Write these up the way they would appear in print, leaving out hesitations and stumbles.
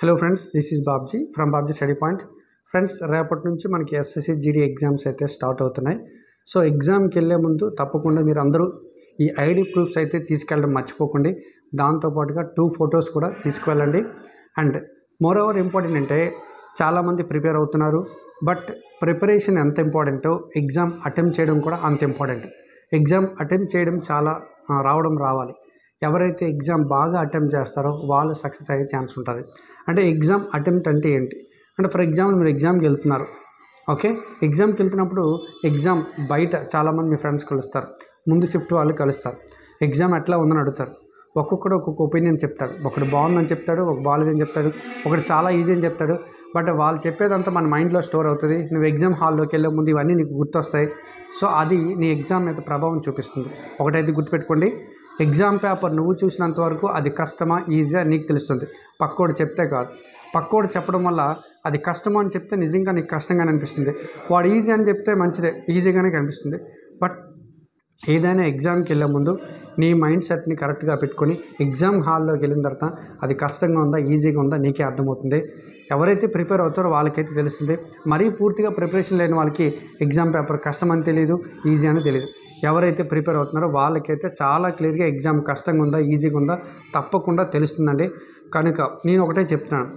Hello friends, this is Babji from Babji study point. Friends, రేపటి నుంచి మనకి ఎస్ఎస్సి జీడీ ఎగ్జామ్స్ అయితే స్టార్ట్ అవుతున్నాయి. సో ఎగ్జామ్కి వెళ్ళే ముందు తప్పకుండా మీరు అందరూ ఈ ఐడి ప్రూఫ్స్ అయితే తీసుకెళ్ళడం మర్చిపోకండి. దాంతోపాటుగా 2 ఫొటోస్ కూడా తీసుకువెళ్ళండి. అండ్ మోర్ ఓవర్ ఇంపార్టెంట్ అంటే చాలామంది ప్రిపేర్ అవుతున్నారు, బట్ ప్రిపరేషన్ ఎంత ఇంపార్టెంటో ఎగ్జామ్ అటెంప్ట్ చేయడం కూడా అంత ఇంపార్టెంట్. ఎగ్జామ్ అటెంప్ట్ చేయడం చాలా రావాలి. ఎవరైతే ఎగ్జామ్ బాగా అటెంప్ట్ చేస్తారో వాళ్ళు సక్సెస్ అయ్యే ఛాన్స్ ఉంటుంది. అంటే ఎగ్జామ్ అటెంప్ట్ అంటే ఏంటి అంటే, ఫర్ ఎగ్జాంపుల్ మీరు ఎగ్జామ్కి వెళ్తున్నారు. ఓకే, ఎగ్జామ్కి వెళ్తున్నప్పుడు ఎగ్జామ్ బయట చాలామంది మీ ఫ్రెండ్స్ కలుస్తారు, ముందు షిఫ్ట్ వాళ్ళు కలుస్తారు. ఎగ్జామ్ ఎట్లా ఉందని అడుగుతారు. ఒక్కొక్కడు ఒక్కొక్క ఒపీనియన్ చెప్తాడు. ఒకడు బాగుందని చెప్తాడు, ఒక బాగాలేదని చెప్తాడు, ఒకటి చాలా ఈజీ అని చెప్తాడు. బట్ వాళ్ళు చెప్పేదంతా మన మైండ్లో స్టోర్ అవుతుంది. నువ్వు ఎగ్జామ్ హాల్లోకి వెళ్ళే ముందు ఇవన్నీ నీకు గుర్తొస్తాయి. సో అది నీ ఎగ్జామ్ మీద ప్రభావం చూపిస్తుంది. ఒకటైతే గుర్తుపెట్టుకోండి, ఎగ్జామ్ పేపర్ నువ్వు చూసినంత వరకు అది కష్టమా ఈజీగా నీకు తెలుస్తుంది, పక్కోడు చెప్తే కాదు. పక్కోడు చెప్పడం వల్ల అది కష్టమా అని చెప్తే నిజంగా నీకు కష్టంగానే అనిపిస్తుంది. వాడు ఈజీ అని చెప్తే మంచిదే, ఈజీగానే కనిపిస్తుంది. బట్ ఏదైనా ఎగ్జామ్కి వెళ్ళే ముందు నీ మైండ్ సెట్ని కరెక్ట్గా పెట్టుకొని ఎగ్జామ్ హాల్లోకి వెళ్ళిన తర్వాత అది కష్టంగా ఉందా ఈజీగా ఉందా నీకే అర్థమవుతుంది. ఎవరైతే ప్రిపేర్ అవుతారో వాళ్ళకైతే తెలుస్తుంది. మరీ పూర్తిగా ప్రిపరేషన్ లేని వాళ్ళకి ఎగ్జామ్ పేపర్ కష్టం అని తెలియదు, ఈజీ అని తెలియదు. ఎవరైతే ప్రిపేర్ అవుతున్నారో వాళ్ళకైతే చాలా క్లియర్గా ఎగ్జామ్ కష్టంగా ఉందా ఈజీగా ఉందా తప్పకుండా తెలుస్తుందండి. కనుక నేను ఒకటే చెప్తున్నాను,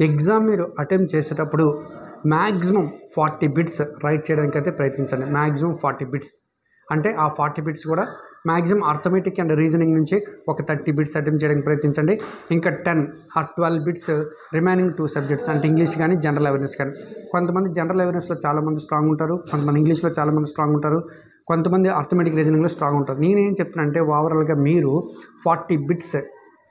ఎగ్జామ్ మీరు అటెంప్ట్ చేసేటప్పుడు మ్యాక్సిమం 40 బిట్స్ రైట్ చేయడానికి అయితే ప్రయత్నించండి. మ్యాక్సిమం 40 బిట్స్ అంటే ఆ 40 బిట్స్ కూడా మ్యాక్సిమం అర్థమెటిక్ అండ్ రీజనింగ్ నుంచి ఒక 30 బిట్స్ అటెంప్ట్ చేయడానికి ప్రయత్నించండి. ఇంకా 10 ఆర్ 12 బిట్స్ రిమైనింగ్ 2 సబ్జెక్ట్స్ అంటే ఇంగ్లీష్ కానీ జనరల్ అవేర్నెస్ కానీ. కొంతమంది జనరల్ అవేర్నెస్లో చాలామంది స్ట్రాంగ్ ఉంటారు, కొంతమంది ఇంగ్లీష్లో చాలామంది స్ట్రాంగ్ ఉంటారు, కొంతమంది అర్థమెటిక్ రీజనింగ్లో స్ట్రాంగ్ ఉంటారు. నేనేం చెప్తున్నానంటే ఓవరాల్గా మీరు 40 బిట్స్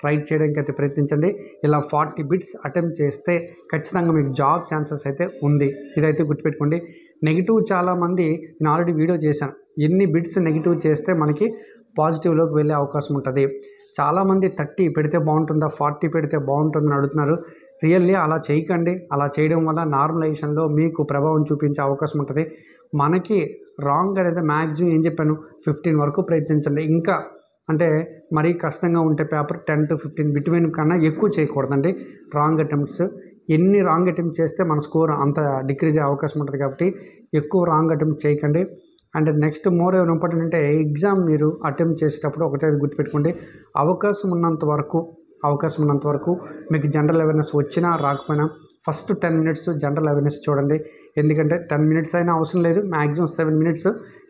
రైట్ చేయడానికి అయితే ప్రయత్నించండి. ఇలా 40 బిట్స్ అటెంప్ట్ చేస్తే ఖచ్చితంగా మీకు జాబ్ ఛాన్సెస్ అయితే ఉంది. ఇదైతే గుర్తుపెట్టుకోండి. నెగిటివ్ చాలామంది నేను ఆల్రెడీ వీడియో చేశాను, ఎన్ని బిట్స్ నెగిటివ్ చేస్తే మనకి పాజిటివ్లోకి వెళ్ళే అవకాశం ఉంటుంది. చాలామంది 30 పెడితే బాగుంటుందా 40 పెడితే బాగుంటుందని అడుగుతున్నారు. రియల్లీ అలా చేయకండి. అలా చేయడం వల్ల నార్మలైజేషన్లో మీకు ప్రభావం చూపించే అవకాశం ఉంటుంది. మనకి రాంగ్ అనేది మ్యాక్సిమం ఏం చెప్పాను, 15 వరకు ప్రయత్నించండి. ఇంకా అంటే మరీ కష్టంగా ఉంటే పేపర్ 10 to 15 బిట్వీన్ కన్నా ఎక్కువ చేయకూడదండి. రాంగ్ అటెంప్ట్స్ ఎన్ని రాంగ్ అటెంప్ట్ చేస్తే మన స్కోర్ అంత డిక్రీజ్ అయ్యే అవకాశం ఉంటుంది. కాబట్టి ఎక్కువ రాంగ్ అటెంప్ట్ చేయకండి. అండ్ నెక్స్ట్ మోర్ ఇంపార్టెంట్ అంటే ఎగ్జామ్ మీరు అటెంప్ట్ చేసేటప్పుడు ఒకటే గుర్తుపెట్టుకోండి, అవకాశం ఉన్నంత వరకు మీకు జనరల్ అవేర్నెస్ వచ్చినా రాకపోయినా ఫస్ట్ 10 మినిట్స్ జనరల్ అవేర్నెస్ చూడండి. ఎందుకంటే 10 మినిట్స్ అయినా అవసరం లేదు, మ్యాక్సిమం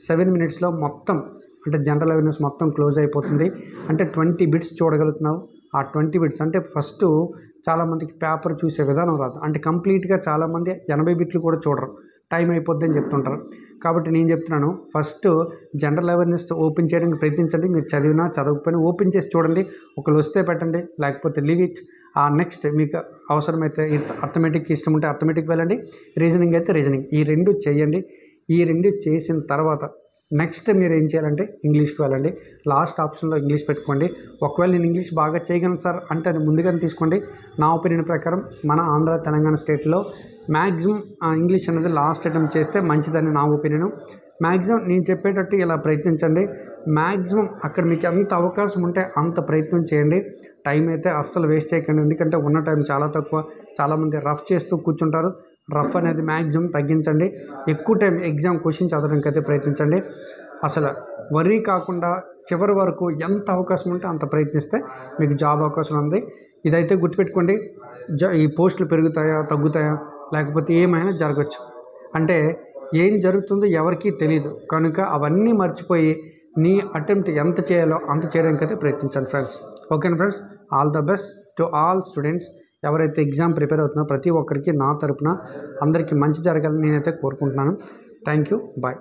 7 మినిట్స్లో మొత్తం అంటే జనరల్ అవేర్నెస్ మొత్తం క్లోజ్ అయిపోతుంది. అంటే 20 బిట్స్ చూడగలుగుతున్నావు. ఆ 20 బిట్స్ అంటే ఫస్ట్ చాలామందికి పేపర్ చూసే విధానం రాదు. అంటే కంప్లీట్గా చాలామంది 80 బిట్లు కూడా చూడరు, టైం అయిపోద్ది అని చెప్తుంటారు. కాబట్టి నేను చెప్తున్నాను, ఫస్ట్ జనరల్ అవేర్నెస్ ఓపెన్ చేయడానికి ప్రయత్నించండి. మీరు చదివినా చదవకపోయినా ఓపెన్ చేసి చూడండి. ఒకళ్ళు వస్తే పెట్టండి, లేకపోతే లీవ్ ఇట్. నెక్స్ట్ మీకు అవసరమైతే అర్థమెటిక్ ఇష్టం ఉంటే అర్థమెటిక్ వెళ్ళండి, రీజనింగ్ అయితే రీజనింగ్. ఈ 2 చేయండి. ఈ 2 చేసిన తర్వాత నెక్స్ట్ మీరు ఏం చేయాలంటే ఇంగ్లీష్కి వెళ్ళండి. లాస్ట్ ఆప్షన్లో ఇంగ్లీష్ పెట్టుకోండి. ఒకవేళ నేను ఇంగ్లీష్ బాగా చేయగలను సార్ అంటే అది ముందుగానే తీసుకోండి. నా ఒపీనియన్ ప్రకారం మన ఆంధ్ర తెలంగాణ స్టేట్లో మ్యాక్సిమం ఇంగ్లీష్ అనేది లాస్ట్ అటెంప్ట్ చేస్తే మంచిదని నా ఒపీనియన్. మ్యాక్సిమం నేను చెప్పేటట్టు ఇలా ప్రయత్నించండి. మ్యాక్సిమం అక్కడ మీకు ఎంత అవకాశం ఉంటే అంత ప్రయత్నం చేయండి. టైం అయితే అస్సలు వేస్ట్ చేయకండి. ఎందుకంటే ఉన్న టైం చాలా తక్కువ. చాలామంది రఫ్ చేస్తూ కూర్చుంటారు. రఫ్ అనేది మ్యాక్సిమం తగ్గించండి. ఎక్కువ టైం ఎగ్జామ్ క్వశ్చన్ చదవడానికి అయితే ప్రయత్నించండి. అసలు వర్రీ కాకుండా చివరి వరకు ఎంత అవకాశం ఉంటే అంత ప్రయత్నిస్తే మీకు జాబ్ అవకాశం ఉంది. ఇదైతే గుర్తుపెట్టుకోండి. ఈ పోస్టులు పెరుగుతాయా తగ్గుతాయా లేకపోతే ఏమైనా జరగచ్చు, అంటే ఏం జరుగుతుందో ఎవరికీ తెలియదు. కనుక అవన్నీ మర్చిపోయి నీ అటెంప్ట్ ఎంత చేయాలో అంత చేయడానికి అయితే ప్రయత్నించండి ఫ్రెండ్స్. ఓకేనా friends, all the best to all students. ఎవరైతే ఎగ్జామ్ ప్రిపేర్ అవుతున్నారో ప్రతి ఒక్కరికి నా తరపున అందరికీ మంచి జరగాలని నేనైతే కోరుకుంటున్నాను. Thank you, bye.